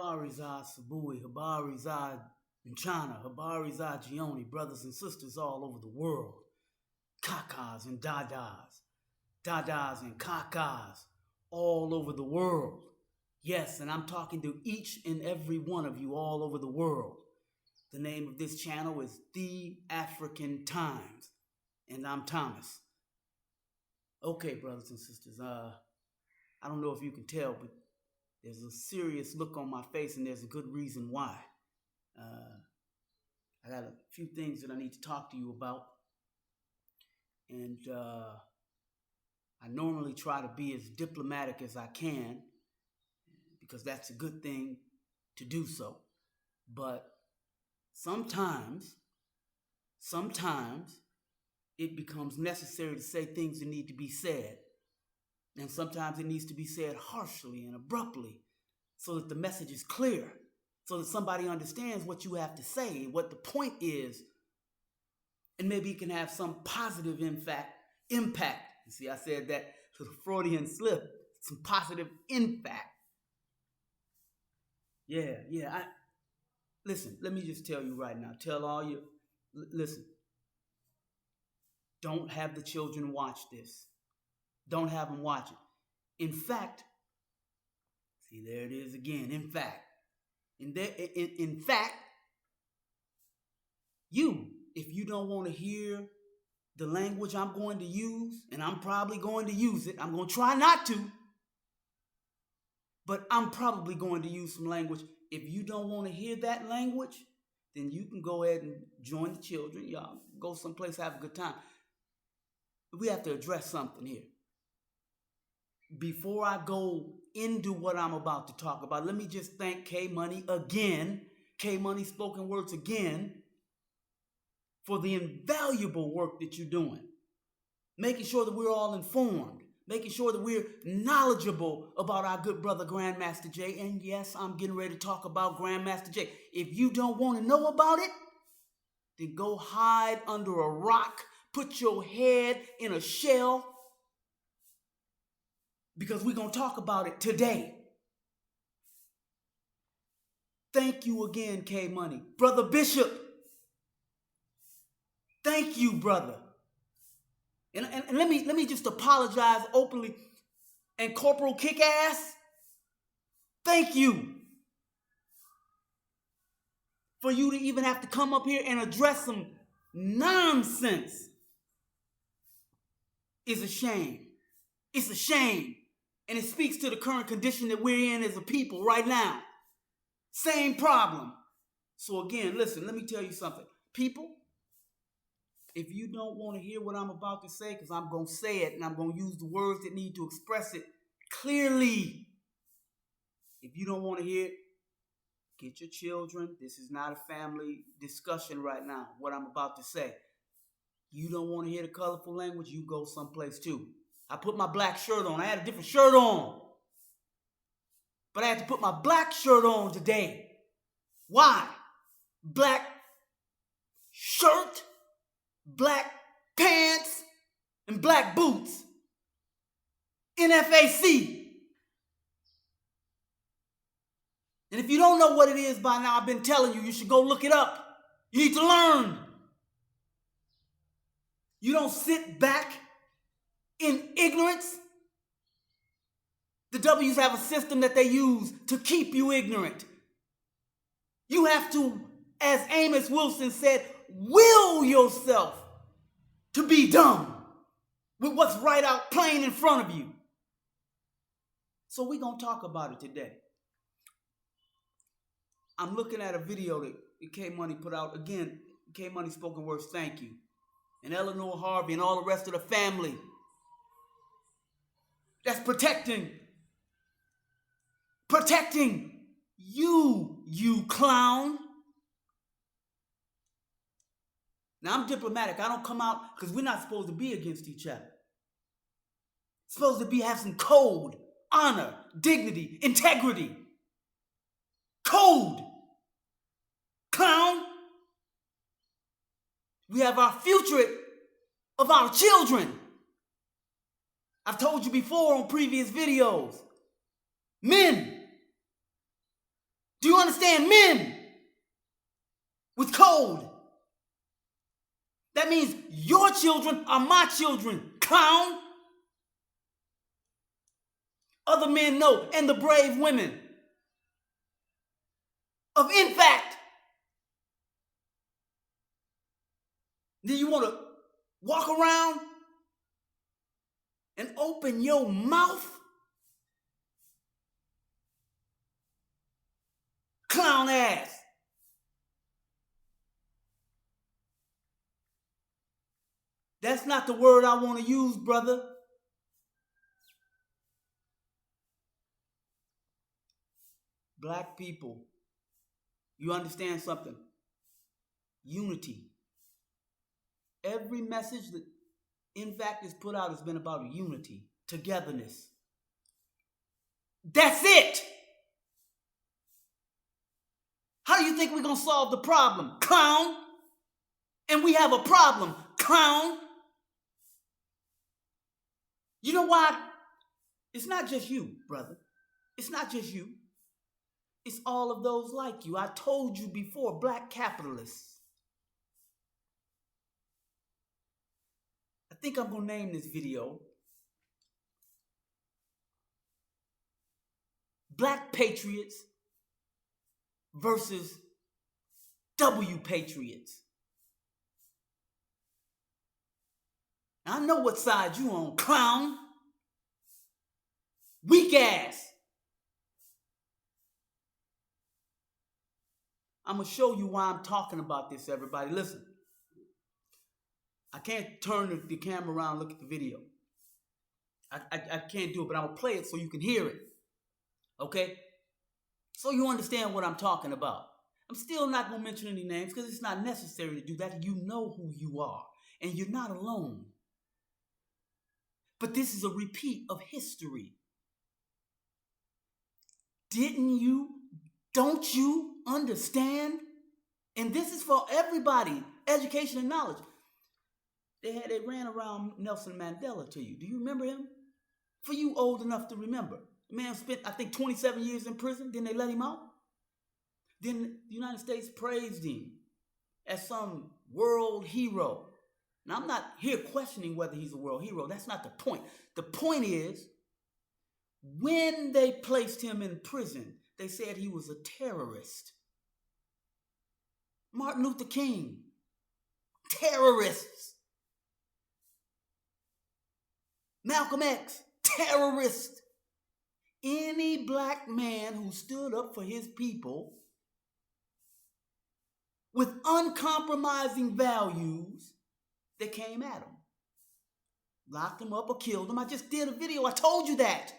Habari za Sabui, Habari za Nchana, Habari za Gioni, brothers and sisters all over the world. Kakas and dadas, dadas and kakas all over the world. Yes, and I'm talking to each and every one of you all over the world. The name of this channel is The African Times, and I'm Thomas. Okay, brothers and sisters, I don't know if you can tell, but there's a serious look on my face, and there's a good reason why. I got a few things that I need to talk to you about, and I normally try to be as diplomatic as I can, because that's a good thing to do so. But sometimes it becomes necessary to say things that need to be said. And sometimes it needs to be said harshly and abruptly so that the message is clear, so that somebody understands what you have to say, what the point is, and maybe it can have some positive impact. You see, I said that to the Freudian slip, some positive impact. Yeah. Listen, let me just tell you right now. Tell all you, listen, don't have the children watch this. Don't have them watch it. In fact, see, there it is again. In fact, if you don't want to hear the language I'm going to use, and I'm probably going to use it, I'm going to try not to, but I'm probably going to use some language. If you don't want to hear that language, then you can go ahead and join the children. Y'all go someplace, have a good time. But we have to address something here. Before I go into what I'm about to talk about, let me just thank K-Money again, K-Money Spoken Words again, for the invaluable work that you're doing. Making sure that we're all informed, making sure that we're knowledgeable about our good brother Grandmaster Jay. And yes, I'm getting ready to talk about Grandmaster Jay. If you don't want to know about it, then go hide under a rock, put your head in a shell, because we're going to talk about it today. Thank you again, K-Money. Brother Bishop, thank you, brother. And let me just apologize openly. And Corporal Kickass, thank you for you to even have to come up here and address some nonsense. It's a shame. It's a shame. And it speaks to the current condition that we're in as a people right now. Same problem. So again, listen, let me tell you something. People, if you don't want to hear what I'm about to say, because I'm going to say it and I'm going to use the words that need to express it clearly. If you don't want to hear it, get your children. This is not a family discussion right now, what I'm about to say. You don't want to hear the colorful language, you go someplace too. I put my black shirt on. I had a different shirt on. But I had to put my black shirt on today. Why? Black shirt, black pants, and black boots. NFAC. And if you don't know what it is by now, I've been telling you, you should go look it up. You need to learn. You don't sit back in ignorance. The W's have a system that they use to keep you ignorant. You have to, as Amos Wilson said, will yourself to be dumb with what's right out plain in front of you. So we're going to talk about it today. I'm looking at a video that K-Money put out. Again, K-Money Spoken Words, thank you. And Eleanor Harvey and all the rest of the family that's protecting you clown. Now, I'm diplomatic. I don't come out because we're not supposed to be against each other. It's supposed to be have some code, honor, dignity, integrity. Code. Clown. We have our future of our children. I've told you before on previous videos. Men, Do you understand? Men with code. That means your children are my children, clown. Other men know, and the brave women of NFAC. Then you want to walk around and open your mouth? Clown ass. That's not the word I want to use, brother. Black people, you understand something? Unity. Every message that NFAC has put out has been about unity, togetherness. That's it. How do you think we're going to solve the problem, clown? And we have a problem, clown. You know why? It's not just you, brother. It's not just you. It's all of those like you. I told you before, black capitalists. I think I'm going to name this video Black Patriots versus W Patriots. I know what side you on, clown. Weak ass. I'm going to show you why I'm talking about this, everybody. Listen. I can't turn the camera around and look at the video. I can't do it, but I'm going to play it so you can hear it. Okay? So you understand what I'm talking about. I'm still not going to mention any names because it's not necessary to do that. You know who you are. And you're not alone. But this is a repeat of history. Don't you understand? And this is for everybody, education and knowledge. They ran around Nelson Mandela to you. Do you remember him? For you old enough to remember. The man spent, I think, 27 years in prison. Then they let him out. Then the United States praised him as some world hero. Now, I'm not here questioning whether he's a world hero. That's not the point. The point is, when they placed him in prison, they said he was a terrorist. Martin Luther King, terrorists. Malcolm X, terrorist. Any black man who stood up for his people with uncompromising values, they came at him. Locked him up or killed him. I just did a video. I told you that.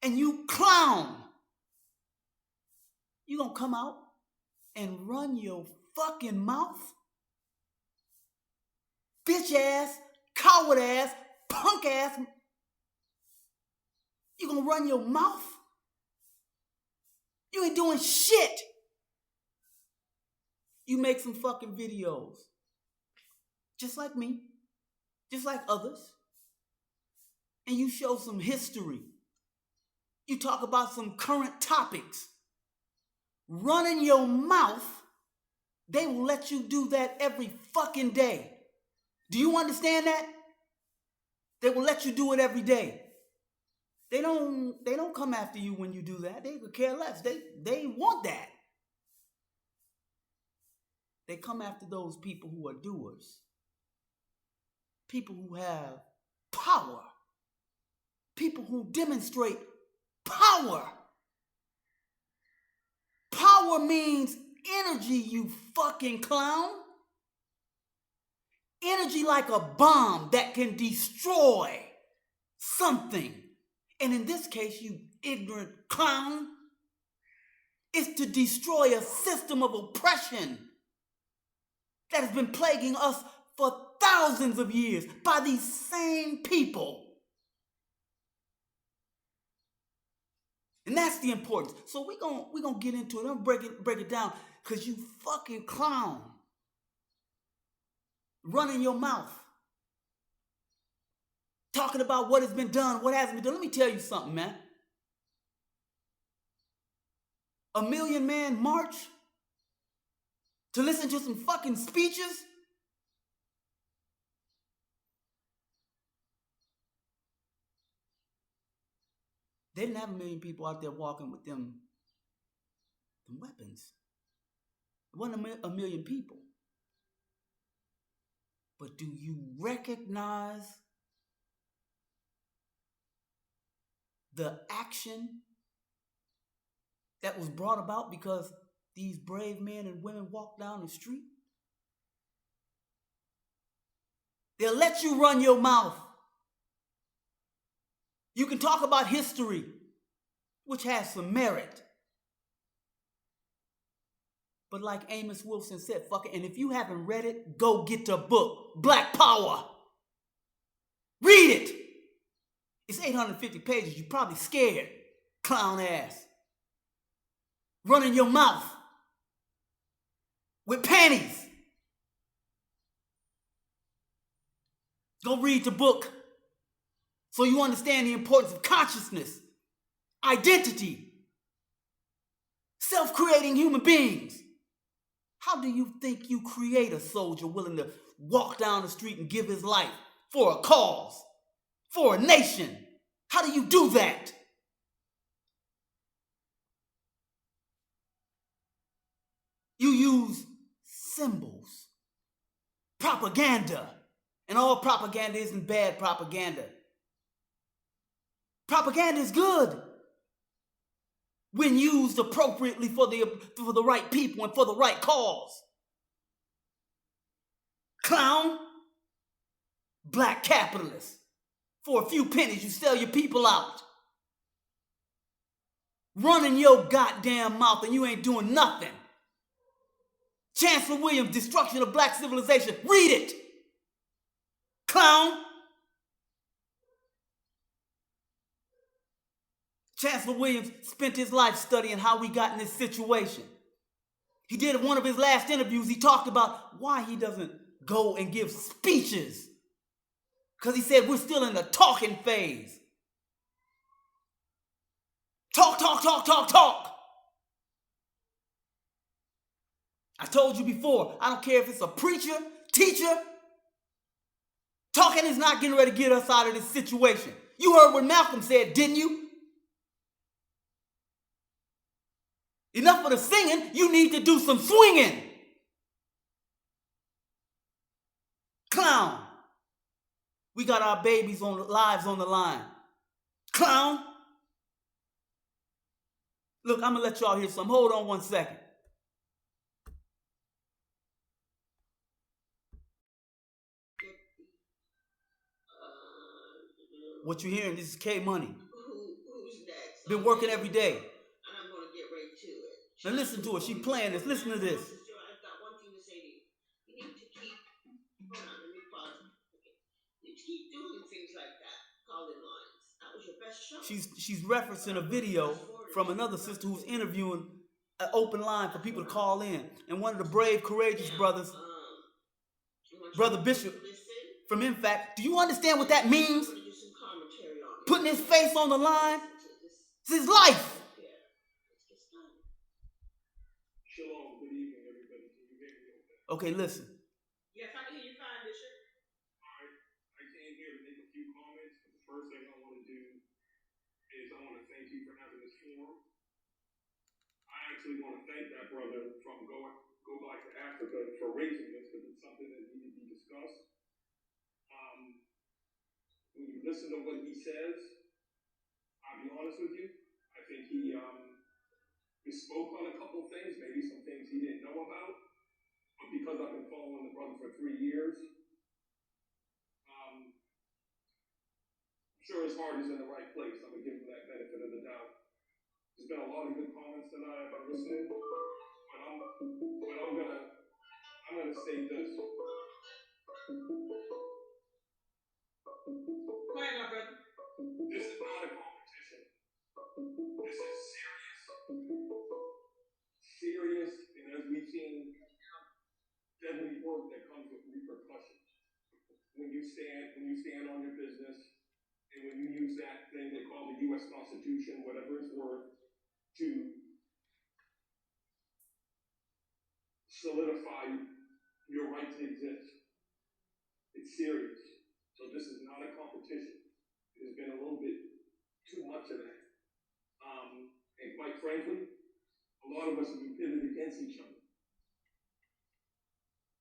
And you clown. You gonna come out and run your fucking mouth? Bitch ass, coward ass, punk ass. You gonna run your mouth? You ain't doing shit. You make some fucking videos. Just like me. Just like others. And you show some history. You talk about some current topics. Running your mouth, they will let you do that every fucking day. Do you understand that? They will let you do it every day. They don't come after you when you do that. They could care less. They want that. They come after those people who are doers. People who have power. People who demonstrate power. Power means energy, you fucking clown. Energy like a bomb that can destroy something. And in this case, you ignorant clown, is to destroy a system of oppression that has been plaguing us for thousands of years by these same people. And that's the importance. So we're gonna get into it. I'm gonna break it down because you fucking clown. Running your mouth. Talking about what has been done, what hasn't been done. Let me tell you something, man. 1 million man march to listen to some fucking speeches? They didn't have 1 million people out there walking with them weapons. It wasn't 1 million people. But do you recognize the action that was brought about because these brave men and women walked down the street? They'll let you run your mouth. You can talk about history, which has some merit. But like Amos Wilson said, fuck it. And if you haven't read it, go get the book, Black Power. Read it. It's 850 pages. You're probably scared, clown ass. Running your mouth with panties. Go read the book so you understand the importance of consciousness, identity, self-creating human beings. How do you think you create a soldier willing to walk down the street and give his life for a cause, for a nation? How do you do that? You use symbols, propaganda, and all propaganda isn't bad propaganda. Propaganda is good when used appropriately for the right people and for the right cause. Clown, black capitalist. For a few pennies, you sell your people out. Running your goddamn mouth and you ain't doing nothing. Chancellor Williams' Destruction of Black Civilization. Read it. Clown. Chancellor Williams spent his life studying how we got in this situation. He did one of his last interviews. He talked about why he doesn't go and give speeches. Because he said we're still in the talking phase. Talk, talk, talk, talk, talk. I told you before, I don't care if it's a preacher, teacher. Talking is not getting ready to get us out of this situation. You heard what Malcolm said, didn't you? Enough of the singing, you need to do some swinging. Clown. We got our babies' lives on the line. Clown. Look, I'm going to let y'all hear some. Hold on 1 second. What you hearing? This is K Money. Who's next? Been working every day. And I'm going to get right to it. Now listen to her. She playing this. Listen to this. I've got one thing to say to you. You need to keep, hold on, let me pause. Okay. You need to keep doing things like that. Call-in lines. That was your best show. She's referencing a video from another sister who's interviewing an open line for people to call in. And one of the brave, courageous brothers, Brother Bishop from NFAC, do you understand what that means? Putting his face on the line? It's his life. Shalom, good evening, everybody. Can you hear me okay? Okay, listen. Yes, I can hear you fine, Bishop. I came here to make a few comments, but the first thing I want to do is I want to thank you for having this forum. I actually want to thank that brother from Go Back to Africa for raising this, because it's something that needed to be discussed. When you listen to what he says, I'll be honest with you, I think he spoke on a couple things, maybe some things he didn't know about, but because I've been following the brother for 3 years, I'm sure his heart is in the right place. I'm gonna give him that benefit of the doubt. There's been a lot of good comments tonight. I've been listening, but I'm gonna state this. Go ahead, my brother. This is not a competition. This is serious, and as we've seen, deadly work that comes with repercussions. When you stand on your business, and when you use that thing they call the U.S. Constitution, whatever it's worth, to solidify your right to exist. It's serious. So this is not a competition. There's been a little bit too much of that. And quite frankly, a lot of us have been pitted against each other.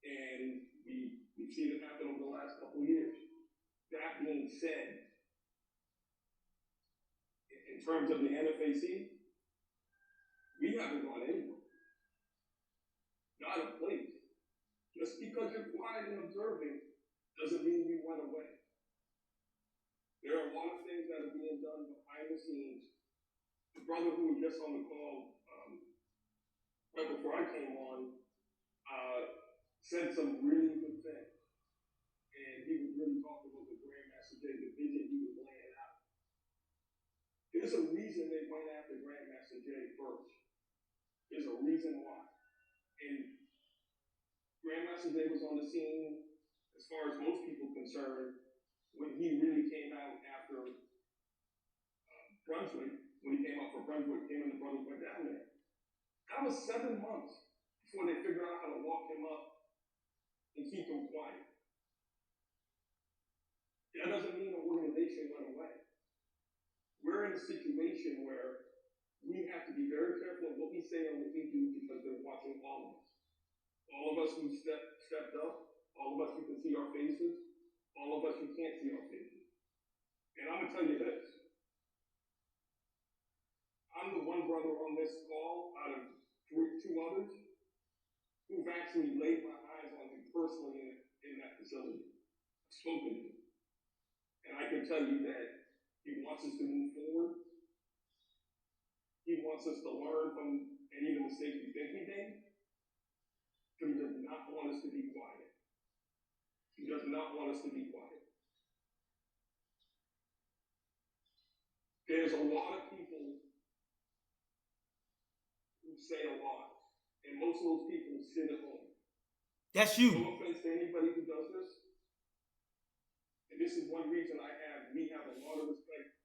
And we've seen it happen over the last couple of years. That being said, in terms of the NFAC, we haven't gone anywhere. Not a place. Just because you're quiet and observing doesn't mean you went away. There are a lot of things that are being done behind the scenes. The brother who was just on the call right before I came on said some really good things. And he was really talking about the Grandmaster Jay, the vision he was laying out. There's a reason they went after Grandmaster Jay first. There's a reason why. And Grandmaster Jay was on the scene, as far as most people concerned, when he really came out after Brunswick, when he came out for Brunswick, him and the brothers went down there. That was 7 months before they figured out how to lock him up and keep him quiet. That doesn't mean the organization went away. We're in a situation where we have to be very careful of what we say and what we do because they're watching all of us. All of us who stepped up, all of us who can see our faces, all of us who can't see our faces. And I'm going to tell you this. I'm the one brother on this call out of two others who've actually laid my eyes on him personally in that facility. I've spoken to him. And I can tell you that he wants us to move forward. He wants us to learn from any of the mistakes we think we made. But he does not want us to be quiet. He does not want us to be quiet. There's a lot of people who say a lot, and most of those people sit at home. That's you. No offense to anybody who does this. And this is one reason we have a lot of respect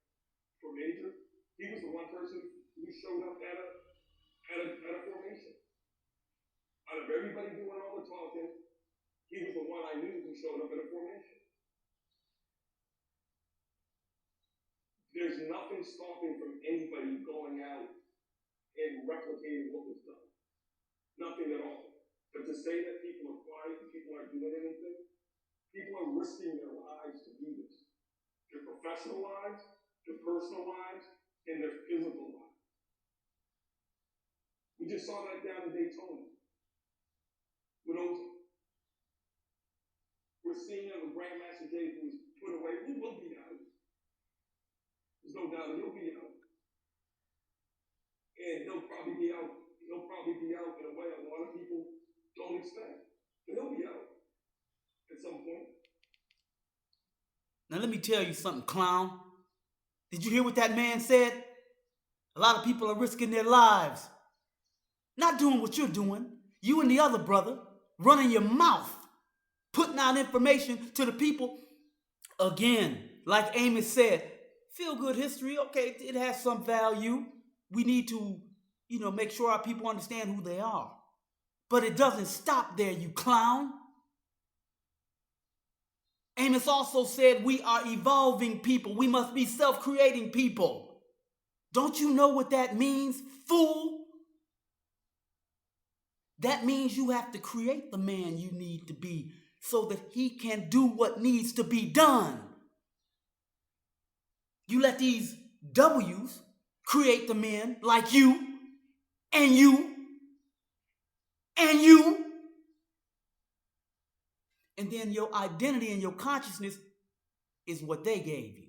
for Major. He was the one person who showed up at a formation. Out of everybody doing all the talking, he was the one I knew who showed up at a formation. There's nothing stopping from anybody going out and replicating what was done. Nothing at all. But to say that people are quiet and people aren't doing anything, people are risking their lives to do this. Their professional lives, their personal lives, and their physical lives. We just saw that down in Daytona. We're seeing that with Grandmaster Jay, who was put away. He will be out. There's no doubt he'll be out. And he'll probably be out in a way a lot of people don't expect. But he'll be out at some point. Now let me tell you something, clown. Did you hear what that man said? A lot of people are risking their lives. Not doing what you're doing. You and the other brother running your mouth, putting out information to the people. Again, like Amos said, feel good history, okay, it has some value. We need to, make sure our people understand who they are. But it doesn't stop there, you clown. Amos also said we are evolving people. We must be self-creating people. Don't you know what that means, fool? That means you have to create the man you need to be so that he can do what needs to be done. You let these W's create the men like you, and you, and you. And then your identity and your consciousness is what they gave you.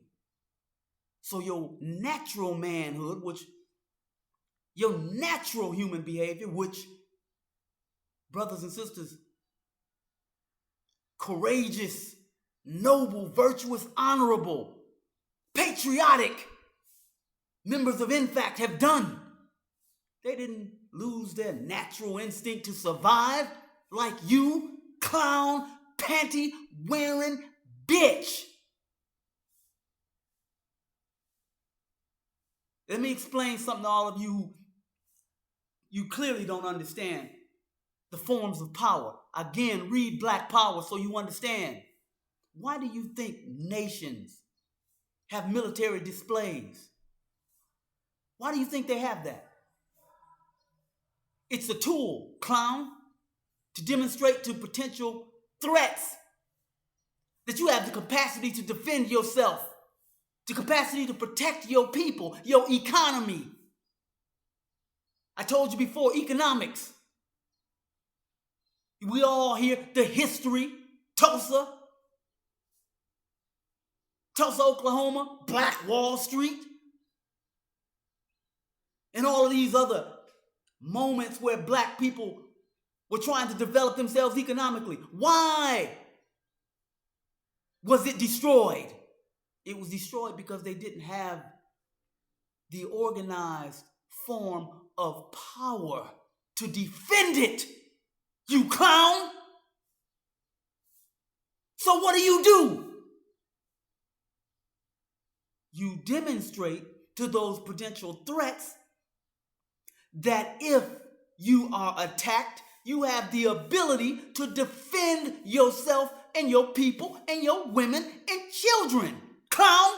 So your natural manhood, your natural human behavior, which, brothers and sisters, courageous, noble, virtuous, honorable, patriotic members of NFAC have done. They didn't lose their natural instinct to survive like you, clown, panty-wearing bitch. Let me explain something to all of you clearly don't understand. the forms of power. Again, read Black Power so you understand. Why do you think nations have military displays? Why do you think they have that? It's a tool, clown, to demonstrate to potential threats that you have the capacity to defend yourself, the capacity to protect your people, your economy. I told you before, economics. We all hear the history, Tulsa, Oklahoma, Black Wall Street, and all of these other moments where black people were trying to develop themselves economically. Why was it destroyed? It was destroyed because they didn't have the organized form of power to defend it, you clown. So what do? You demonstrate to those potential threats that if you are attacked, you have the ability to defend yourself and your people and your women and children. Clown!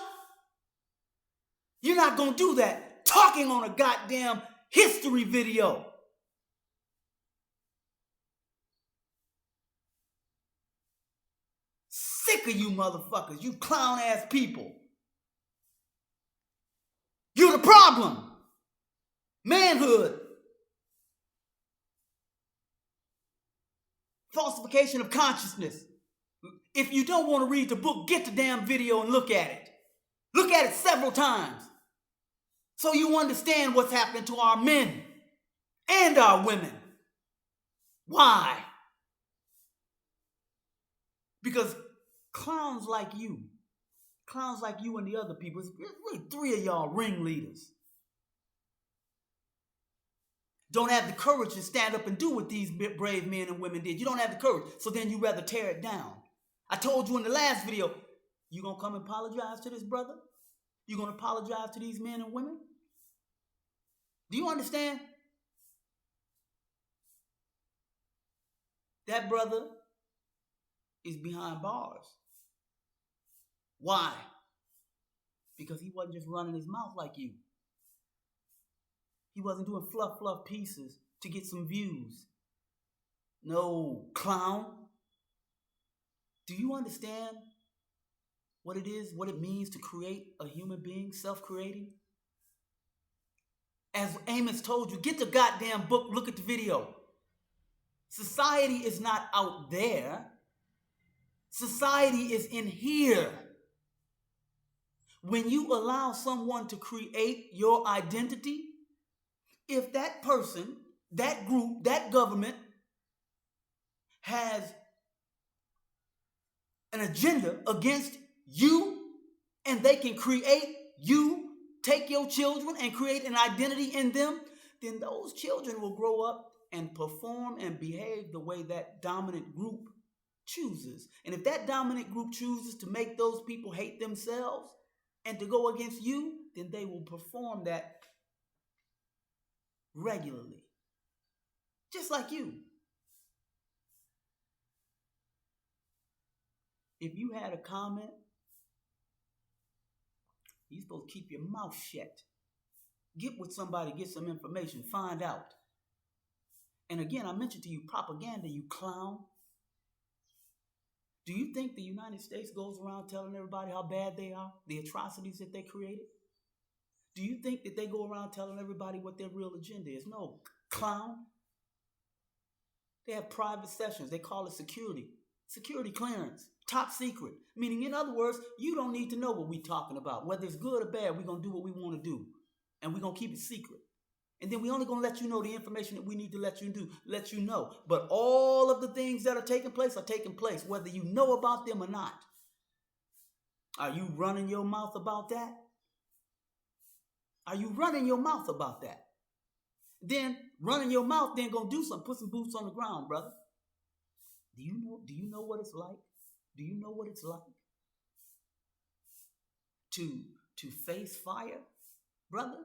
You're not going to do that talking on a goddamn history video. Sick of you motherfuckers, you clown ass people. You're the problem. Manhood. Falsification of consciousness. If you don't want to read the book, get the damn video and look at it. Look at it several times so you understand what's happening to our men and our women. Why? Because clowns like you and the other people, it's really three of y'all ringleaders, don't have the courage to stand up and do what these brave men and women did. You don't have the courage, so then you rather tear it down. I told you in the last video, you gonna come and apologize to this brother? You gonna apologize to these men and women? Do you understand? That brother is behind bars. Why? Because he wasn't just running his mouth like you. He wasn't doing fluff pieces to get some views. No, clown. Do you understand what it is, what it means to create a human being, self-creating? As Amos told you, get the goddamn book, look at the video. Society is not out there. Society is in here. When you allow someone to create your identity, if that person, that group, that government has an agenda against you and they can create you, take your children and create an identity in them, then those children will grow up and perform and behave the way that dominant group chooses. And if that dominant group chooses to make those people hate themselves and to go against you, then they will perform that regularly. Just like you. If you had a comment, you're supposed to keep your mouth shut. Get with somebody, get some information, find out. And again, I mentioned to you propaganda, you clown. Do you think the United States goes around telling everybody how bad they are, the atrocities that they created? Do you think that they go around telling everybody what their real agenda is? No, clown. They have private sessions. They call it security clearance, top secret. Meaning, in other words, you don't need to know what we're talking about. Whether it's good or bad, we're going to do what we want to do. And we're going to keep it secret. And then we're only going to let you know the information that we need to let you know. But all of the things that are taking place, whether you know about them or not. Are you running your mouth about that? Are you running your mouth about that? Then running your mouth, then gonna do something. Put some boots on the ground, brother. Do you know what it's like? Do you know what it's like to face fire, brother?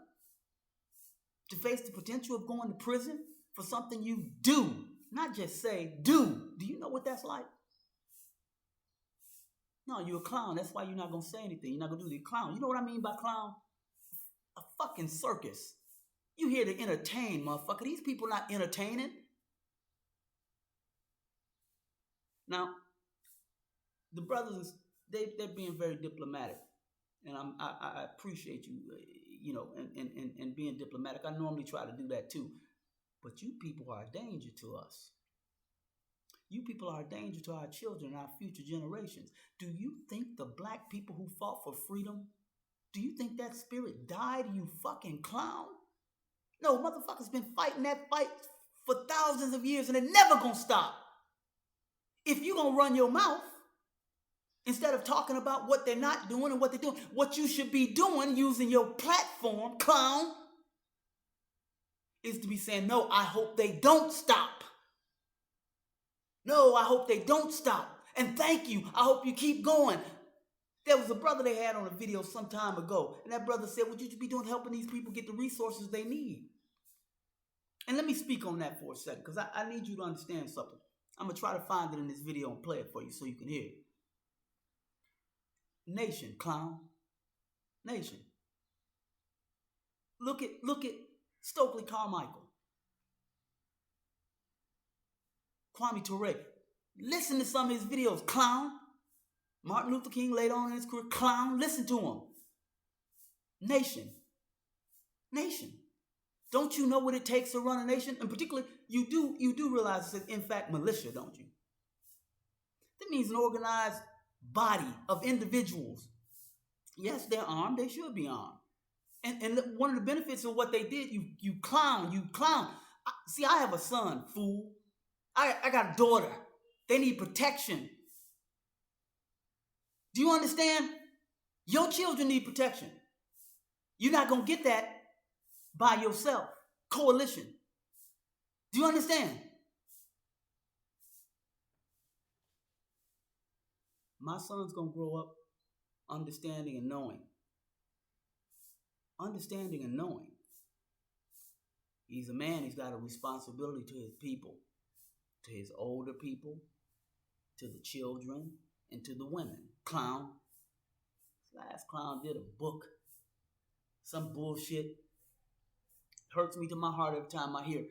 To face the potential of going to prison for something you do not just say, do. Do you know what that's like? No, you're a clown. That's why you're not going to say anything. You're not going to do the clown. You know what I mean by clown? A fucking circus. You here to entertain, motherfucker. These people not entertaining. Now, the brothers, they're being very diplomatic. And I appreciate you, and being diplomatic. I normally try to do that too. But you people are a danger to us. You people are a danger to our children and our future generations. Do you think the black people who fought for freedom, do you think that spirit died, you fucking clown? No, motherfuckers been fighting that fight for thousands of years and they're never gonna stop. If you gonna run your mouth, instead of talking about what they're not doing and what they're doing, what you should be doing using your platform, clown, is to be saying, no, I hope they don't stop. No, I hope they don't stop. And thank you. I hope you keep going. There was a brother they had on a video some time ago. And that brother said, what you should be doing helping these people get the resources they need. And let me speak on that for a second, because I need you to understand something. I'm going to try to find it in this video and play it for you so you can hear it. Nation, clown. Nation. Look at Stokely Carmichael. Kwame Ture. Listen to some of his videos, clown. Martin Luther King later on in his career, clown. Listen to him. Nation. Nation. Don't you know what it takes to run a nation? And particularly, you do realize it's in fact militia, don't you? That means an organized body of individuals. Yes, they're armed. They should be armed. And one of the benefits of what they did, you clown. See, I have a son, fool. I got a daughter. They need protection. Do you understand? Your children need protection. You're not going to get that by yourself. Coalition. Do you understand? My son's going to grow up understanding and knowing. Understanding and knowing. He's a man. He's got a responsibility to his people, to his older people, to the children, and to the women. Clown. This last clown did a book. Some bullshit. Hurts me to my heart every time I hear,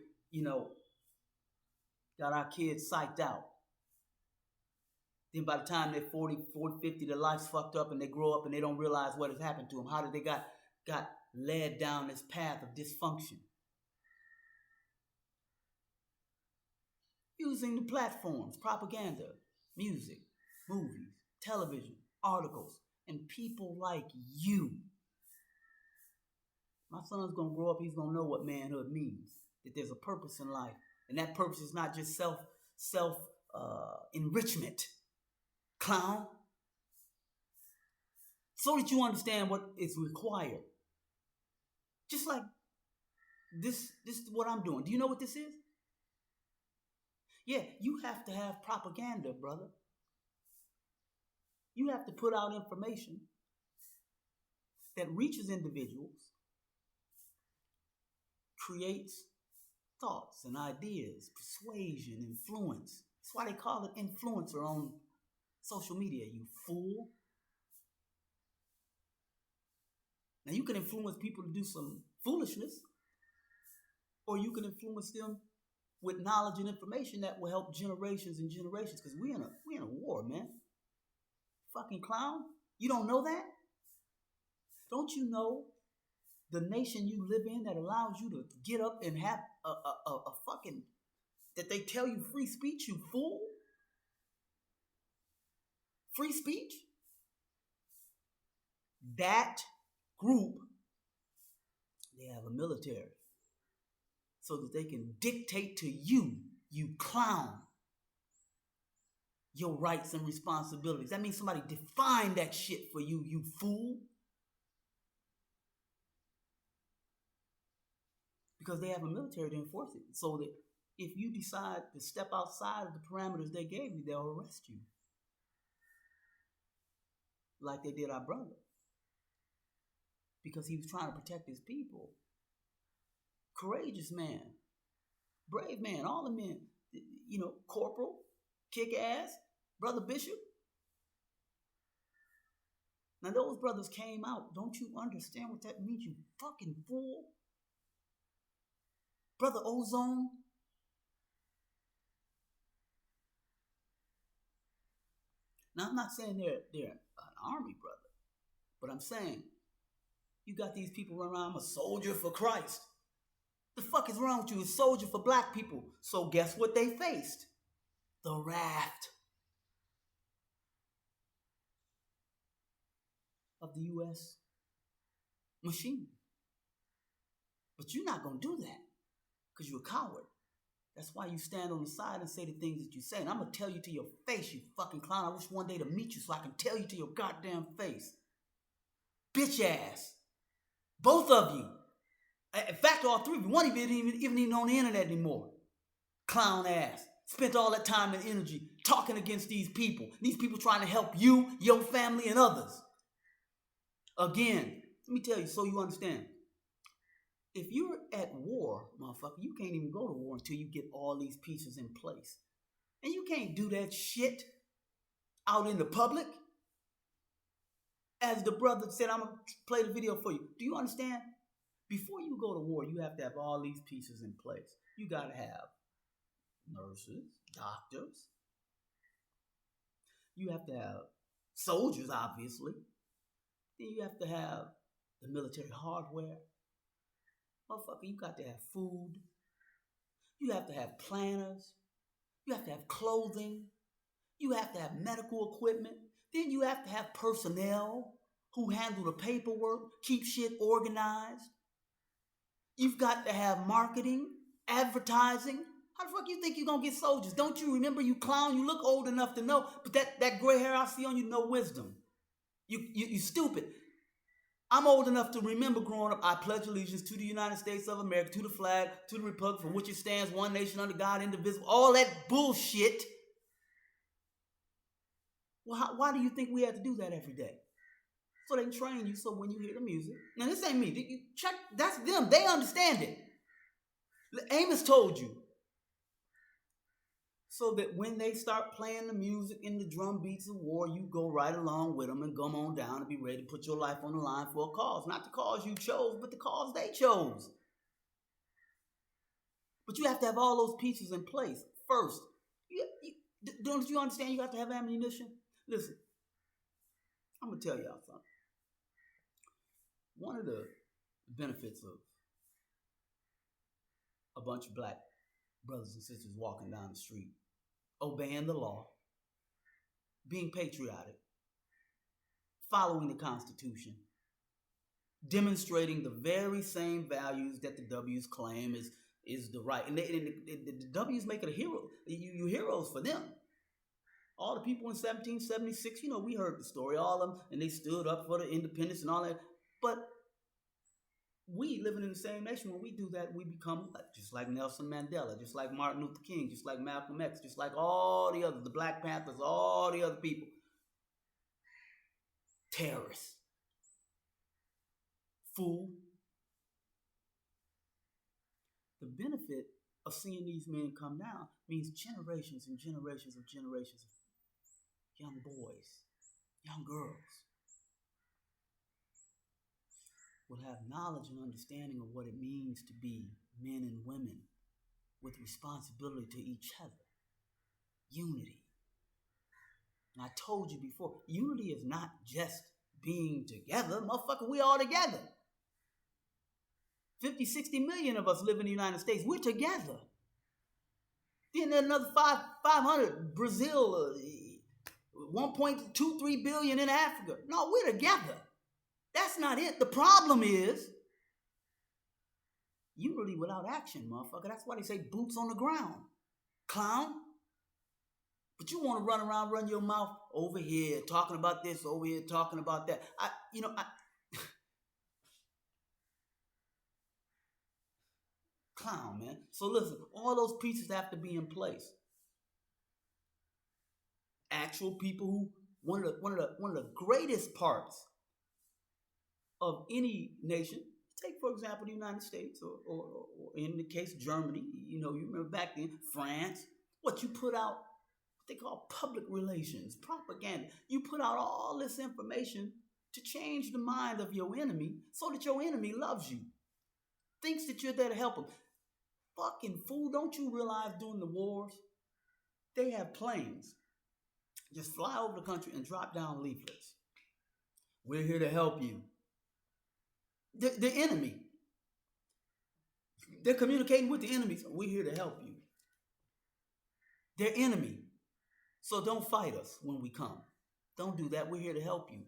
got our kids psyched out. Then by the time they're 40, 50, their life's fucked up and they grow up and they don't realize what has happened to them. How did they got led down this path of dysfunction? Using the platforms, propaganda, music, movies, television, articles, and people like you. My son's going to grow up, he's going to know what manhood means. That there's a purpose in life. And that purpose is not just self-enrichment. Clown. So that you understand what is required. Just like this is what I'm doing. Do you know what this is? Yeah, you have to have propaganda, brother. You have to put out information that reaches individuals, creates thoughts and ideas, persuasion, influence. That's why they call it influencer on social media, you fool. Now you can influence people to do some foolishness, or you can influence them with knowledge and information that will help generations and generations. Because we're in a war, man. Fucking clown. You don't know that? Don't you know the nation you live in that allows you to get up and have a fucking, that they tell you free speech, you fool? Free speech? That group, they have a military so that they can dictate to you, you clown, your rights and responsibilities. That means somebody defined that shit for you, you fool. Because they have a military to enforce it. So that if you decide to step outside of the parameters they gave you, they'll arrest you. Like they did our brother. Because he was trying to protect his people. Courageous man. Brave man. All the men. Corporal, kick ass, Brother Bishop. Now those brothers came out. Don't you understand what that means, you fucking fool? Brother Ozone. Now I'm not saying they're an army brother, but I'm saying you got these people running around, I'm a soldier for Christ. The fuck is wrong with you? A soldier for black people. So guess what they faced? The wrath of the U.S. machine. But you're not going to do that because you're a coward. That's why you stand on the side and say the things that you say. And I'm going to tell you to your face, you fucking clown. I wish one day to meet you so I can tell you to your goddamn face. Bitch ass. Both of you. In fact, all three of you. One of you isn't even on the internet anymore. Clown ass. Spent all that time and energy talking against these people. These people trying to help you, your family, and others. Again, let me tell you so you understand. If you're at war, motherfucker, you can't even go to war until you get all these pieces in place. And you can't do that shit out in the public. As the brother said, I'm going to play the video for you. Do you understand? Before you go to war, you have to have all these pieces in place. You got to have nurses, doctors. You have to have soldiers, obviously. Then you have to have the military hardware. Motherfucker, you got to have food. You have to have planners. You have to have clothing. You have to have medical equipment. Then you have to have personnel who handle the paperwork, keep shit organized. You've got to have marketing, advertising. How the fuck you think you're going to get soldiers? Don't you remember, you clown? You look old enough to know, but that gray hair I see on you, no wisdom. You stupid. I'm old enough to remember growing up, I pledge allegiance to the United States of America, to the flag, to the republic for which it stands, one nation under God, indivisible. All that bullshit. Well, why do you think we have to do that every day? So they train you so when you hear the music. Now, this ain't me. You check, that's them. They understand it. Amos told you. So that when they start playing the music and the drum beats of war, you go right along with them and come on down and be ready to put your life on the line for a cause. Not the cause you chose, but the cause they chose. But you have to have all those pieces in place first. Don't you understand you have to have ammunition? Listen, I'm going to tell y'all something. One of the benefits of a bunch of black brothers and sisters walking down the street, obeying the law, being patriotic, following the Constitution, demonstrating the very same values that the W's claim is the right. And the W's make it a hero. You heroes for them. All the people in 1776, we heard the story, all of them, and they stood up for the independence and all that. But we living in the same nation, when we do that, we become just like Nelson Mandela, just like Martin Luther King, just like Malcolm X, just like all the others, the Black Panthers, all the other people. Terrorists. Fool. The benefit of seeing these men come down means generations and generations of young boys, young girls will have knowledge and understanding of what it means to be men and women with responsibility to each other. Unity. And I told you before, unity is not just being together. Motherfucker, we all together. 50, 60 million of us live in the United States. We're together. Then there's another 500, Brazil, 1.23 billion in Africa. No, we're together. That's not it. The problem is unity without action, motherfucker. That's why they say boots on the ground. Clown. But you want to run your mouth over here, talking about this, over here, talking about that. Clown, man. So listen, all those pieces have to be in place. Actual people who, one of the greatest parts of any nation, take for example the United States, or in the case Germany, you remember back then, France, What you put out, what they call public relations, propaganda. You put out all this information to change the mind of your enemy so that your enemy loves you, thinks that you're there to help him. Fucking fool, don't you realize during the wars, they have planes just fly over the country and drop down leaflets. We're here to help you. The enemy. They're communicating with the enemy. So we're here to help you. They're enemy. So don't fight us when we come. Don't do that. We're here to help you.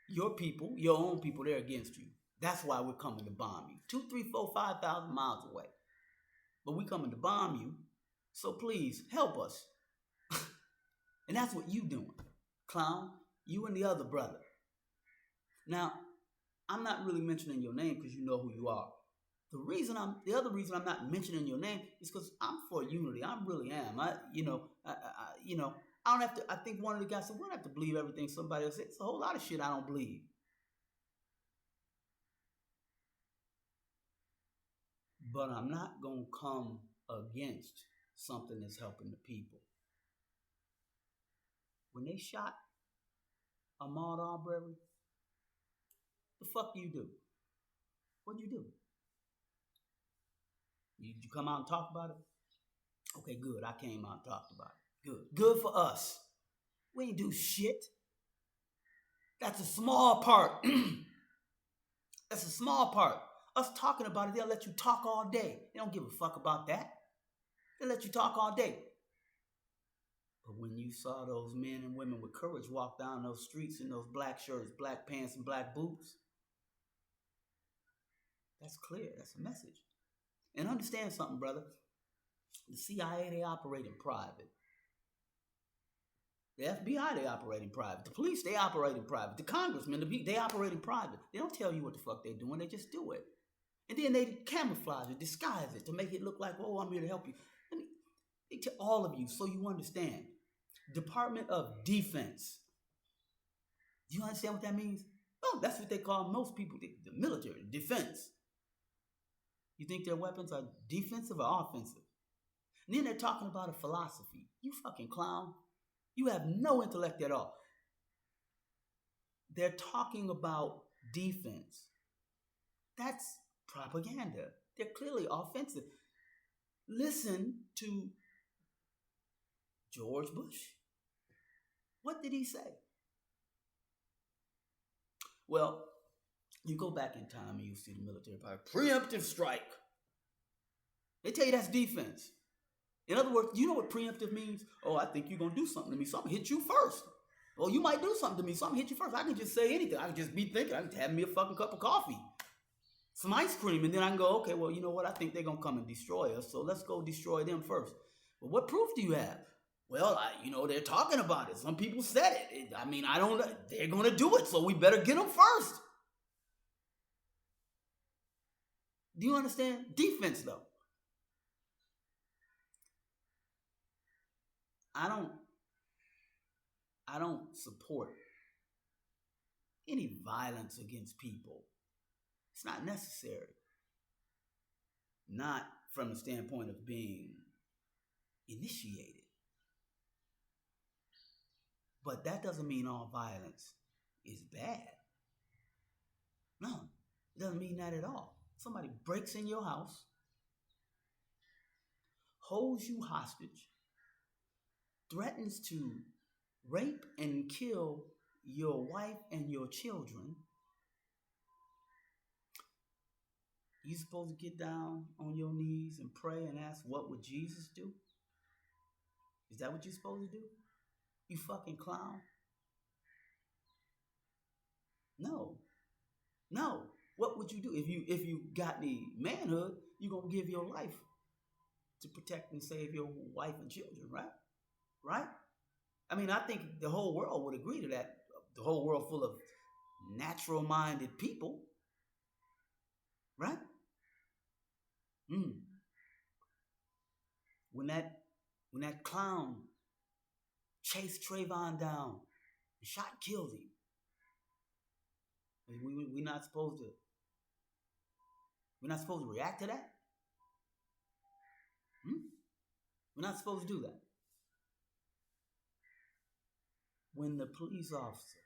Your people, your own people, they're against you. That's why we're coming to bomb you. 2, 3, 4, 5,000 miles away. But we're coming to bomb you. So please help us. And that's what you doing. Clown, you and the other brother. Now, I'm not really mentioning your name because you know who you are. The other reason I'm not mentioning your name is because I'm for unity. I really am. I don't have to. I think one of the guys said, we don't have to believe everything somebody else says. It's a whole lot of shit I don't believe. But I'm not going to come against something that's helping the people. When they shot Ahmaud Arbery, the fuck you do? What'd you do? Did you come out and talk about it? Okay, good. I came out and talked about it. Good. Good for us. We ain't do shit. That's a small part. That's a small part. Us talking about it, they'll let you talk all day. They don't give a fuck about that. They'll let you talk all day. But when you saw those men and women with courage walk down those streets in those black shirts, black pants, and black boots, that's clear. That's a message. And understand something, brother. The CIA, they operate in private. The FBI, they operate in private. The police, they operate in private. The congressmen, they operate in private. They don't tell you what the fuck they're doing. They just do it. And then they camouflage it, disguise it to make it look like, oh, I'm here to help you. Let me tell all of you so you understand. Department of Defense. Do you understand what that means? Oh, that's what they call most people, the military, defense. You think their weapons are defensive or offensive? And then they're talking about a philosophy. You fucking clown. You have no intellect at all. They're talking about defense. That's propaganda. They're clearly offensive. Listen to George Bush. What did he say? Well, you go back in time and you see the military power. Preemptive strike. They tell you that's defense. In other words, you know what preemptive means? Oh, I think you're going to do something to me, so I'm going to hit you first. Oh, you might do something to me, so I'm going to hit you first. I can just say anything. I can just be thinking. I can have me a fucking cup of coffee, some ice cream, and then I can go, okay, well, you know what? I think they're going to come and destroy us, so let's go destroy them first. But what proof do you have? Well, they're talking about it. Some people said it. I don't know. They're going to do it, so we better get them first. Do you understand? Defense, though. I don't support any violence against people. It's not necessary. Not from the standpoint of being initiated. But that doesn't mean all violence is bad. No, it doesn't mean that at all. Somebody breaks in your house, holds you hostage, threatens to rape and kill your wife and your children. You supposed to get down on your knees and pray and ask, what would Jesus do? Is that what you're supposed to do? You fucking clown. No. What would you do? If you got any manhood, you're going to give your life to protect and save your wife and children, right? Right? I think the whole world would agree to that. The whole world full of natural-minded people. Right? When that clown chased Trayvon down and shot and killed him, we're not supposed to react to that? We're not supposed to do that. when the police officer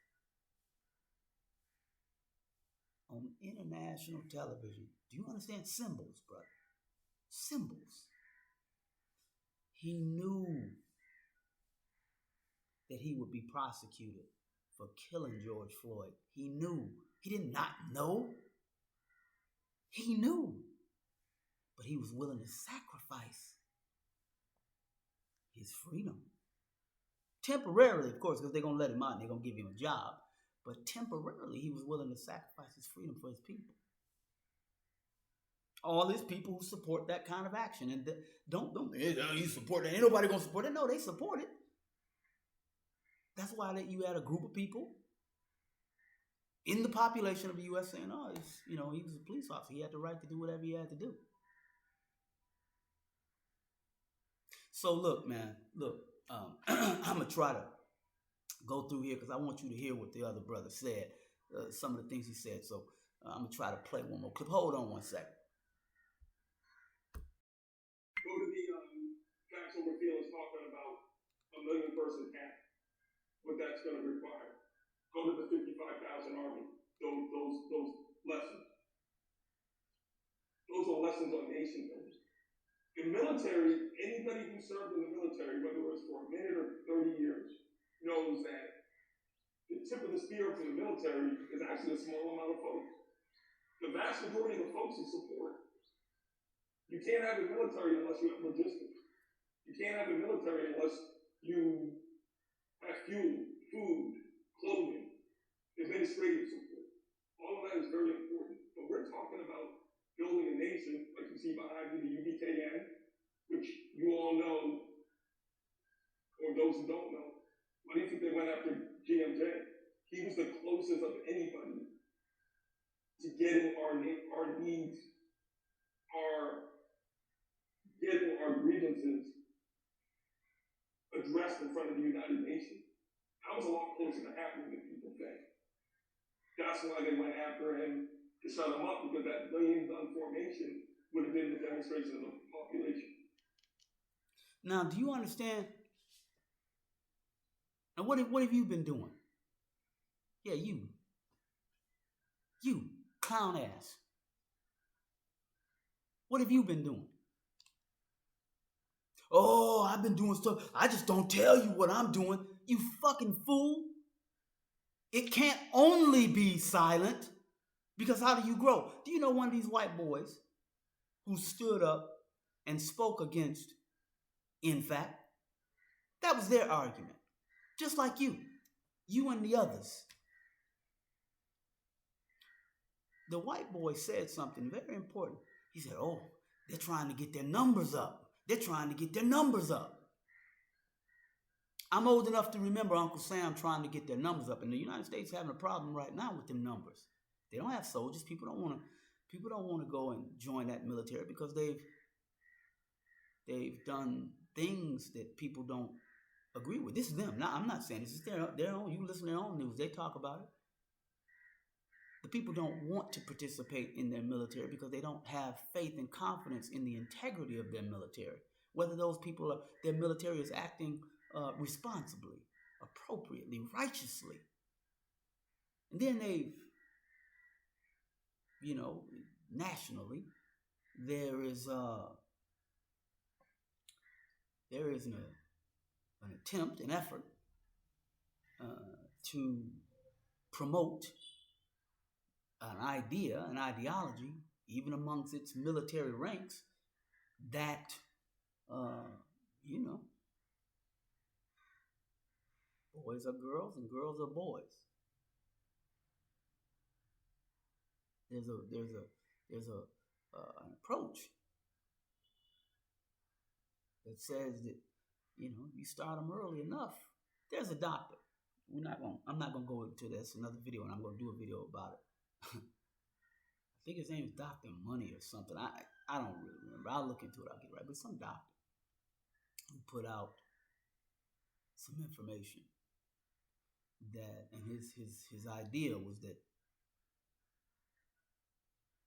on international television, do you understand symbols, brother? Symbols. He knew that he would be prosecuted for killing George Floyd. He knew. He did not know. He knew. But he was willing to sacrifice his freedom. Temporarily, of course, because they're going to let him out and they're going to give him a job. But temporarily, he was willing to sacrifice his freedom for his people. All these people who support that kind of action. And don't you support that. Ain't nobody going to support it. No, they support it. That's why you had a group of people in the population of the U.S. saying, oh, he was a police officer. He had the right to do whatever he had to do. So look, man, I'm going to try to go through here because I want you to hear what the other brother said, some of the things he said. So I'm going to try to play one more clip. Hold on one second. Go to the facts over feelings talking about a 1 million person cap, what that's going to require. Go to the 55,000 Army, those lessons. Those are lessons on nation building. The military, anybody who served in the military, whether it was for a minute or 30 years, knows that the tip of the spear from the military is actually a small amount of folks. The vast majority of the folks is support. You can't have a military unless you have logistics. You can't have a military unless you have fuel, food, clothing, administrative support. All of that is very important. But we're talking about building a nation, like you see behind me, the UBKN, which you all know, or those who don't know. Why do you think they went after GMJ? He was the closest of anybody to getting our needs, getting our grievances addressed in front of the United Nations. That was a lot closer to happening than people think. That's why they went after him to shut him up, because that million-gun formation would have been the demonstration of the population. Now, do you understand? Now, what have you been doing? Yeah, you, clown ass. What have you been doing? Oh, I've been doing stuff. I just don't tell you what I'm doing. You fucking fool. It can't only be silent, because how do you grow? Do you know one of these white boys who stood up and spoke against NFAC? That was their argument. Just like you and the others. The white boy said something very important. He said, oh, they're trying to get their numbers up. They're trying to get their numbers up. I'm old enough to remember Uncle Sam trying to get their numbers up. And the United States having a problem right now with them numbers. They don't have soldiers. People don't want to go and join that military because they've done things that people don't agree with. This is them. Now, I'm not saying this is their own. You listen to their own news. They talk about it. The people don't want to participate in their military because they don't have faith and confidence in the integrity of their military. Whether those people their military is acting responsibly, appropriately, righteously. And then nationally, there is an attempt, an effort to promote an idea, an ideology, even amongst its military ranks, that, boys are girls and girls are boys. There's an approach that says that, you start them early enough. There's a doctor. I'm not gonna go into this another video, and I'm gonna do a video about it. I think his name is Dr. Money or something. I don't really remember. I'll look into it. I'll get it right. But some doctor who put out some information that, and his idea was that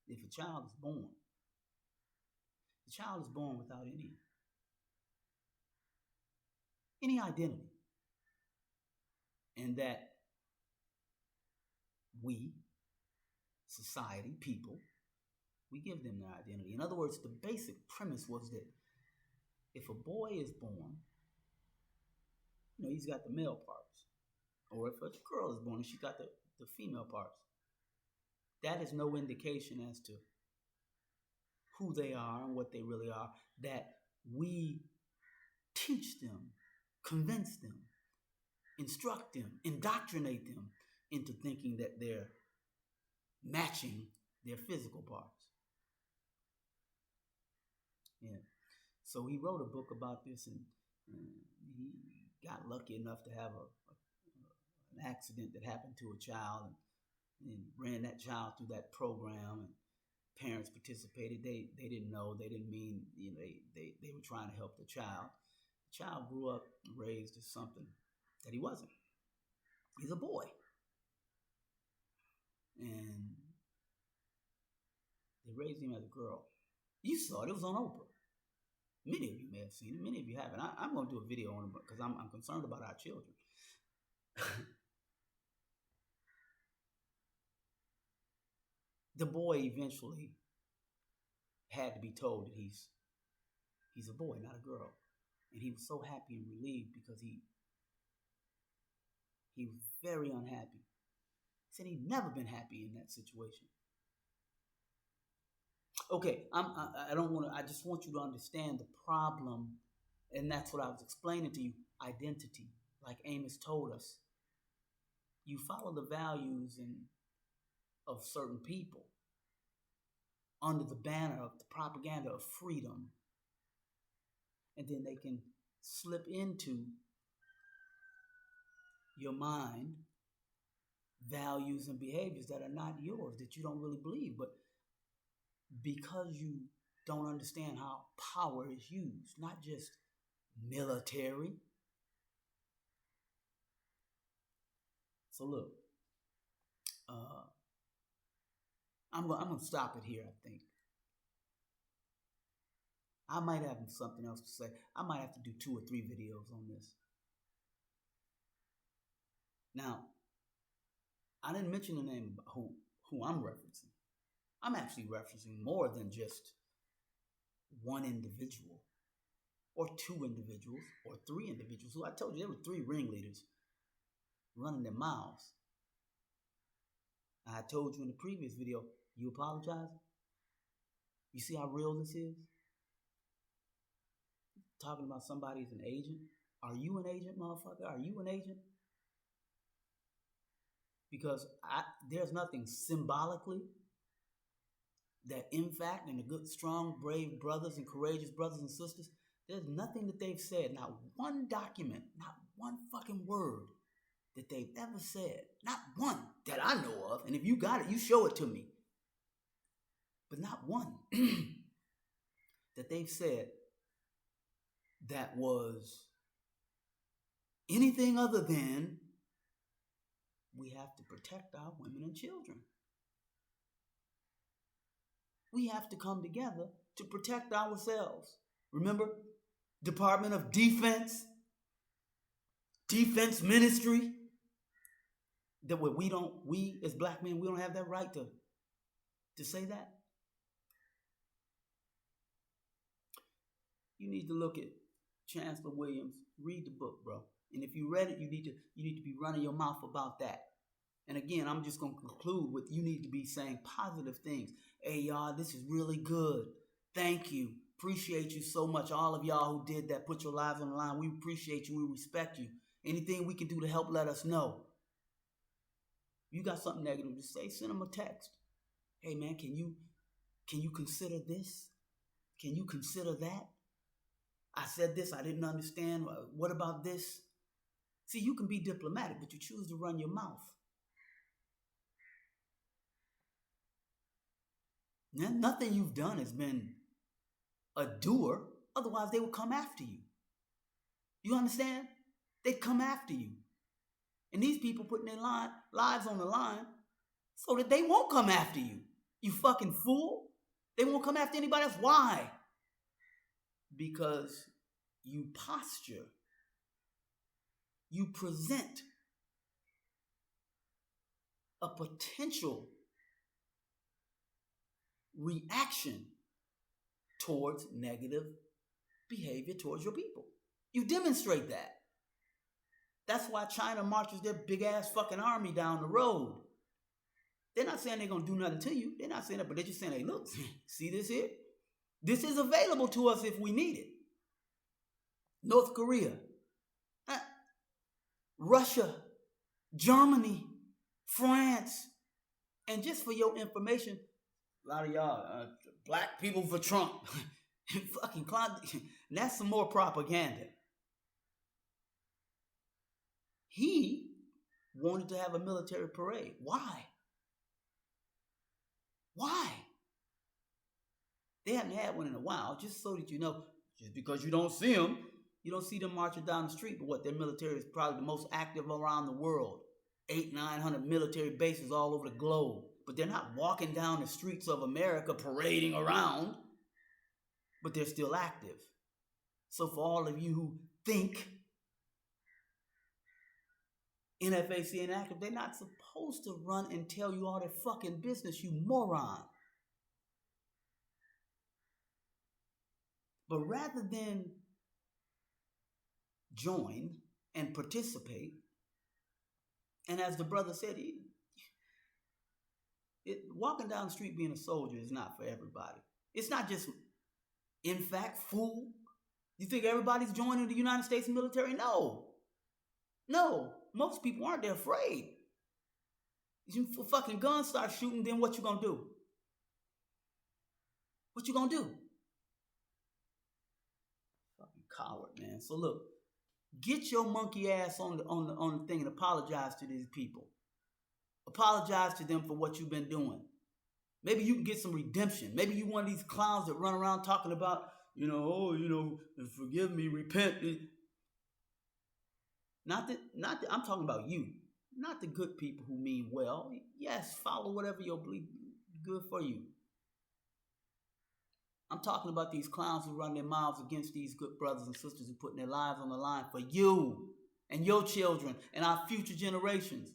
if a child is born, the child is born without any identity. and that we, society, people, we give them their identity. In other words, the basic premise was that if a boy is born, he's got the male parts. Or if a girl is born, she's got the female parts. That is no indication as to who they are and what they really are, that we teach them, convince them, instruct them, indoctrinate them into thinking that they're matching their physical parts. Yeah. So he wrote a book about this, and he got lucky enough to have an accident that happened to a child, and ran that child through that program, and parents participated. They didn't know, they didn't mean, they were trying to help the child. The child grew up raised as something that he wasn't. He's a boy. And they raised him as a girl. You saw it. It was on Oprah. Many of you may have seen it. Many of you haven't. I'm going to do a video on it because I'm concerned about our children. The boy eventually had to be told that he's a boy, not a girl. And he was so happy and relieved because he was very unhappy. He said he'd never been happy in that situation. Okay, I don't want to. I just want you to understand the problem, and that's what I was explaining to you. Identity, like Amos told us. You follow the values of certain people under the banner of the propaganda of freedom, and then they can slip into your mind values and behaviors that are not yours, that you don't really believe, but because you don't understand how power is used, not just military. So look, I'm going to stop it here, I think. I might have something else to say. I might have to do 2 or 3 videos on this. Now, I didn't mention the name of who I'm referencing. I'm actually referencing more than just one individual or 2 individuals or 3 individuals. Who I told you there were 3 ringleaders running their mouths. I told you in the previous video, you apologize? You see how real this is? Talking about somebody as an agent. Are you an agent, motherfucker? Are you an agent? Because there's nothing symbolically that NFAC and the good, strong, brave brothers and courageous brothers and sisters, there's nothing that they've said, not one document, not one fucking word that they've ever said, not one that I know of, and if you got it, you show it to me, but not one that they've said that was anything other than we have to protect our women and children. We have to come together to protect ourselves. Remember, Department of Defense, Defense Ministry, that we as black men, we don't have that right to say that. You need to look at Chancellor Williams. Read the book, bro. And if you read it, you need to be running your mouth about that. And again, I'm just going to conclude with you need to be saying positive things. Hey, y'all, this is really good. Thank you. Appreciate you so much. All of y'all who did that, put your lives on the line. We appreciate you. We respect you. Anything we can do to help, let us know. You got something negative to say, send them a text. Hey, man, can you consider this? Can you consider that? I said this, I didn't understand. What about this? See, you can be diplomatic, but you choose to run your mouth. Now, nothing you've done has been a doer. Otherwise, they will come after you. You understand? They'd come after you. And these people putting their lives on the line so that they won't come after you. You fucking fool. They won't come after anybody else. Why? Because you posture, you present a potential reaction towards negative behavior towards your people. You demonstrate that. That's why China marches their big ass fucking army down the road. They're not saying they're going to do nothing to you. They're not saying that, but they're just saying, hey, look, see this here? This is available to us if we need it. North Korea, Russia, Germany, France. And just for your information, a lot of y'all, black people for Trump. Fucking that's some more propaganda. He wanted to have a military parade. Why? Why? They haven't had one in a while, just so that you know, just because you don't see them, you don't see them marching down the street, but what, their military is probably the most active around the world. 800-900 military bases all over the globe. But they're not walking down the streets of America parading around, but they're still active. So for all of you who think NFAC ain't active, they're not supposed to run and tell you all their fucking business, you moron. But rather than join and participate, and as the brother said, walking down the street being a soldier is not for everybody. It's not just, in fact, fool. You think everybody's joining the United States military? No. No. Most people aren't. They're afraid. You fucking guns start shooting, then what you gonna do? What you gonna do? Fucking coward, man. So look, get your monkey ass on the thing and apologize to these people. Apologize to them for what you've been doing. Maybe you can get some redemption. Maybe you one of these clowns that run around talking about, forgive me, repent. Not that I'm talking about you. Not the good people who mean well. Yes, follow whatever your belief good for you. I'm talking about these clowns who run their mouths against these good brothers and sisters who putting their lives on the line for you and your children and our future generations.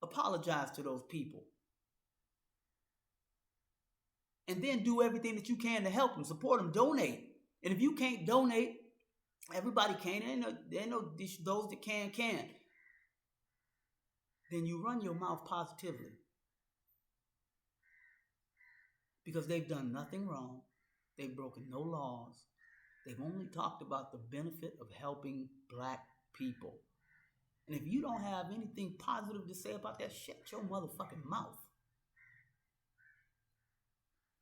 Apologize to those people. And then do everything that you can to help them, support them, donate. And if you can't donate, everybody can. There ain't no those that can. Then you run your mouth positively. Because they've done nothing wrong. They've broken no laws. They've only talked about the benefit of helping black people. And if you don't have anything positive to say about that, shut your motherfucking mouth.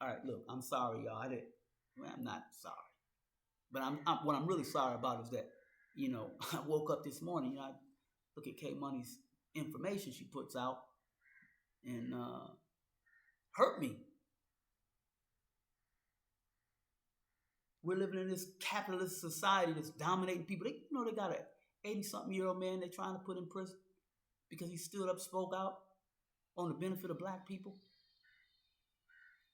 All right, look, I'm sorry, y'all. I'm not sorry. But what I'm really sorry about is that, I woke up this morning, I look at K Money's information she puts out and hurt me. We're living in this capitalist society that's dominating people. They got a 80-something-year-old man they're trying to put in prison because he stood up, spoke out on the benefit of black people.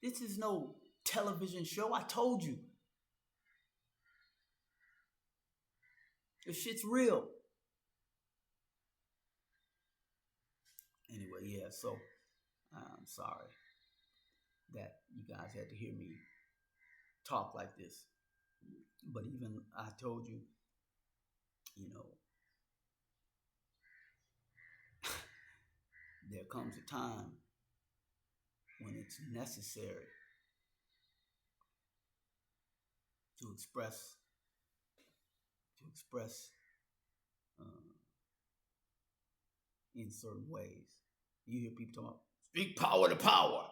This is no television show. I told you. This shit's real. Anyway, yeah, so I'm sorry that you guys had to hear me talk like this. But even I told you, there comes a time when it's necessary to express in certain ways. You hear people talking about speak power to power.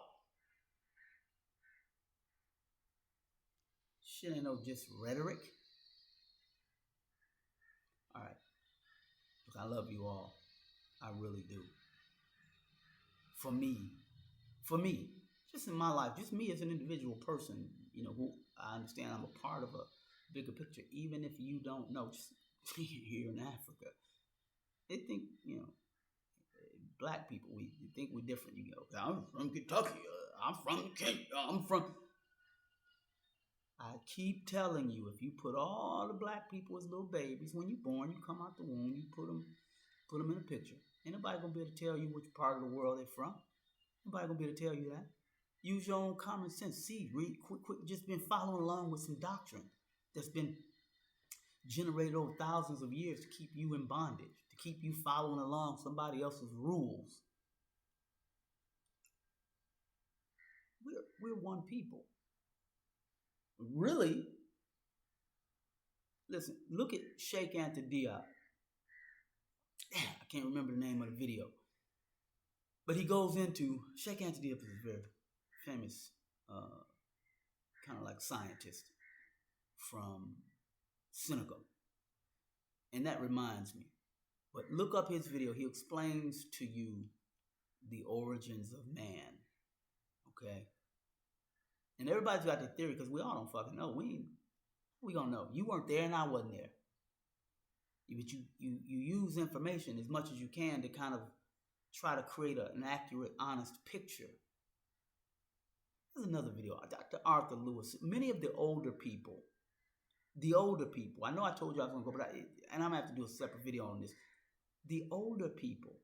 Shit ain't no just rhetoric. All right. Look, I love you all. I really do. For me, just in my life, just me as an individual person, who I understand I'm a part of a bigger picture, even if you don't know, just here in Africa, they think, black people, we think we're different. You go, I'm from Kentucky, I'm from Kenya, I keep telling you, if you put all the black people as little babies, when you're born, you come out the womb, you put them in a picture. Ain't nobody gonna be able to tell you which part of the world they're from. Nobody gonna be able to tell you that. Use your own common sense. See, read, quick. Just been following along with some doctrine that's been generated over thousands of years to keep you in bondage, to keep you following along somebody else's rules. We're one people. Really, listen, look at Sheikh Anta Diop. I can't remember the name of the video. But he goes into, Sheikh Anta Diop is a very famous, kind of like scientist from Senegal. And that reminds me. But look up his video. He explains to you the origins of man. Okay? And everybody's got their theory because we all don't fucking know. We gonna know. You weren't there and I wasn't there. But you use information as much as you can to kind of try to create an accurate, honest picture. There's another video. Dr. Arthur Lewis. Many of the older people, I know I told you I was going to go, and I'm going to have to do a separate video on this. The older people,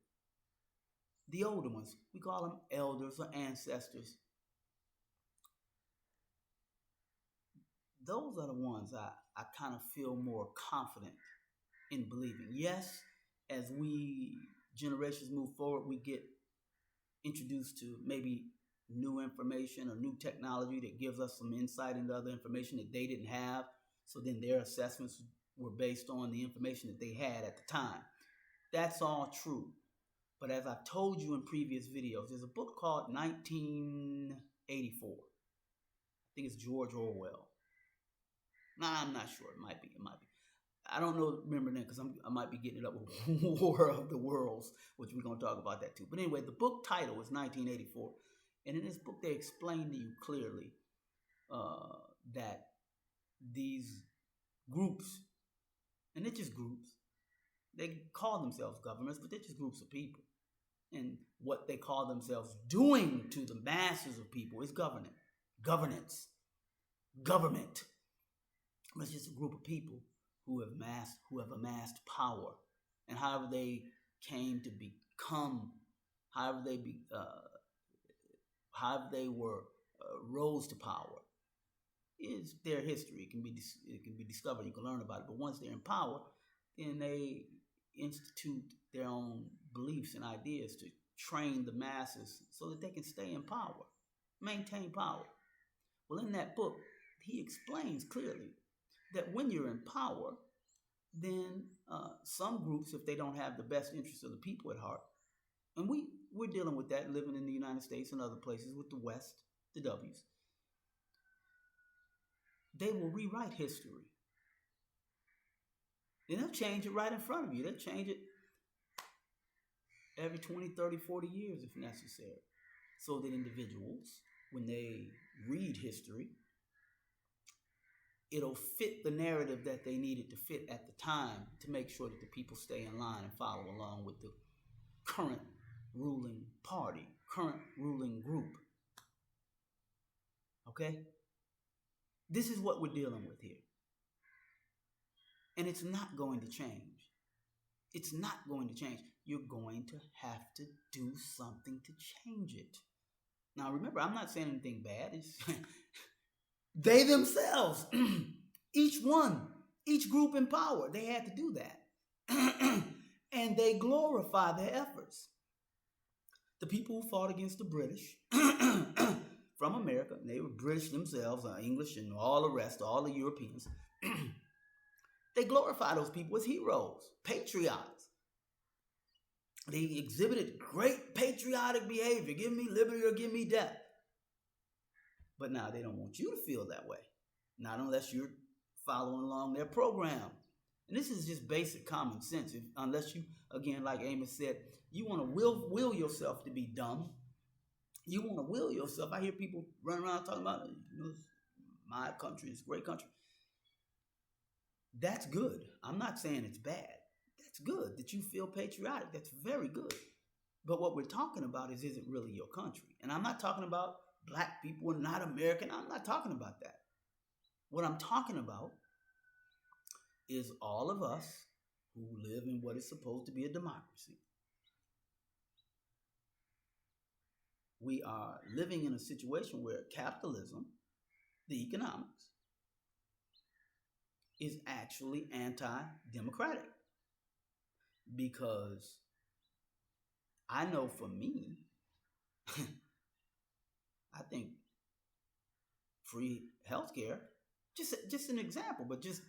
the older ones, we call them elders or ancestors. Those are the ones I kind of feel more confident in believing. Yes, as we generations move forward, we get introduced to maybe new information or new technology that gives us some insight into other information that they didn't have. So then their assessments were based on the information that they had at the time. That's all true. But as I've told you in previous videos, there's a book called 1984. I think it's George Orwell. Nah, I'm not sure. It might be. I don't know. Remember that because I might be getting it up with War of the Worlds, which we're going to talk about that too. But anyway, the book title is 1984. And in this book, they explain to you clearly that these groups, and they're just groups, they call themselves governments, but they're just groups of people. And what they call themselves doing to the masses of people is governance. Government. It's just a group of people who have amassed power. And however they came to become, however they were rose to power is their history. It can be discovered. You can learn about it. But once they're in power, then they institute their own beliefs and ideas to train the masses so that they can stay in power, maintain power. Well, in that book, he explains clearly that when you're in power, then some groups, if they don't have the best interests of the people at heart, and we're dealing with that living in the United States and other places with the West, the W's, they will rewrite history. And they'll change it right in front of you. They'll change it every 20, 30, 40 years if necessary. So that individuals, when they read history, it'll fit the narrative that they needed to fit at the time to make sure that the people stay in line and follow along with the current ruling party, current ruling group. Okay? This is what we're dealing with here. And it's not going to change. It's not going to change. You're going to have to do something to change it. Now, remember, I'm not saying anything bad. It's they themselves, each group in power, they had to do that. And they glorify their efforts. The people who fought against the British from America, they were British themselves, English and all the rest, all the Europeans. They glorify those people as heroes, patriots. They exhibited great patriotic behavior. Give me liberty or give me death. But now they don't want you to feel that way. Not unless you're following along their program. And this is just basic common sense. Unless you, again, like Amos said, you want to will yourself to be dumb. You want to will yourself. I hear people run around talking about, my country is a great country. That's good. I'm not saying it's bad. That's good that you feel patriotic. That's very good. But what we're talking about is it really your country? And I'm not talking about black people are not American. I'm not talking about that. What I'm talking about is all of us who live in what is supposed to be a democracy. we are living in a situation where capitalism, the economics, is actually anti-democratic. Because I know for me, I think free healthcare, just an example, but just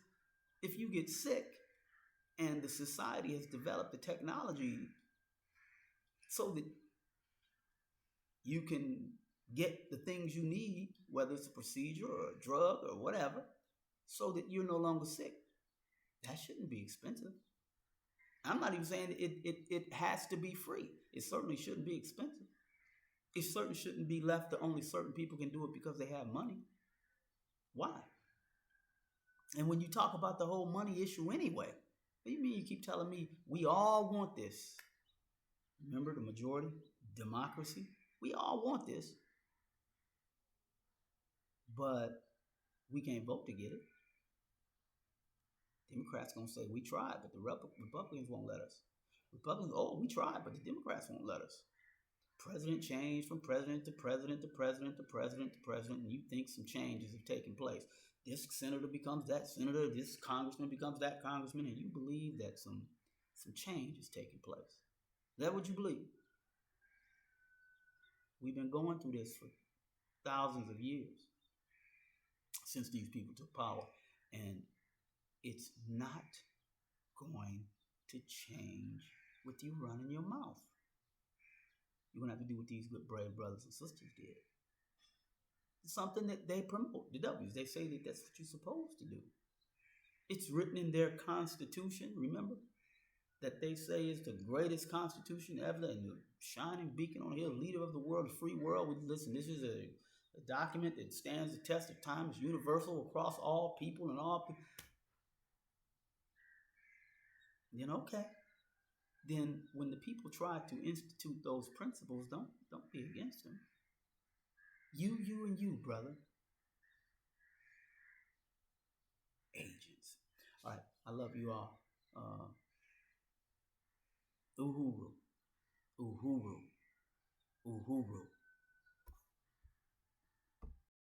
if you get sick and the society has developed the technology so that you can get the things you need, whether it's a procedure or a drug or whatever, so that you're no longer sick. That shouldn't be expensive. I'm not even saying it has to be free. It certainly shouldn't be expensive. It certainly shouldn't be left to only certain people can do it because they have money. Why? And when you talk about the whole money issue anyway, what do you mean you keep telling me we all want this? Remember the majority? Democracy? We all want this. But we can't vote to get it. Democrats going to say we tried, but the Republicans won't let us. Republicans, we tried, but the Democrats won't let us. President changed from president to president to president to president to president, and you think some changes have taken place. This senator becomes that senator, this congressman becomes that congressman, and you believe that some change is taking place. Is that what you believe? We've been going through this for thousands of years since these people took power, and it's not going to change with you running your mouth. You're going to have to do what these good, brave brothers and sisters did. It's something that they promote, the W's. They say that that's what you're supposed to do. It's written in their Constitution, remember? That they say is the greatest Constitution ever, and the shining beacon on the hill, leader of the world, the free world. Listen, this is a document that stands the test of time. It's universal across all people and all people. Then okay. Then when the people try to institute those principles, don't be against them. You, and you, brother. Agents. All right. I love you all. Uhuru. Uhuru. Uhuru.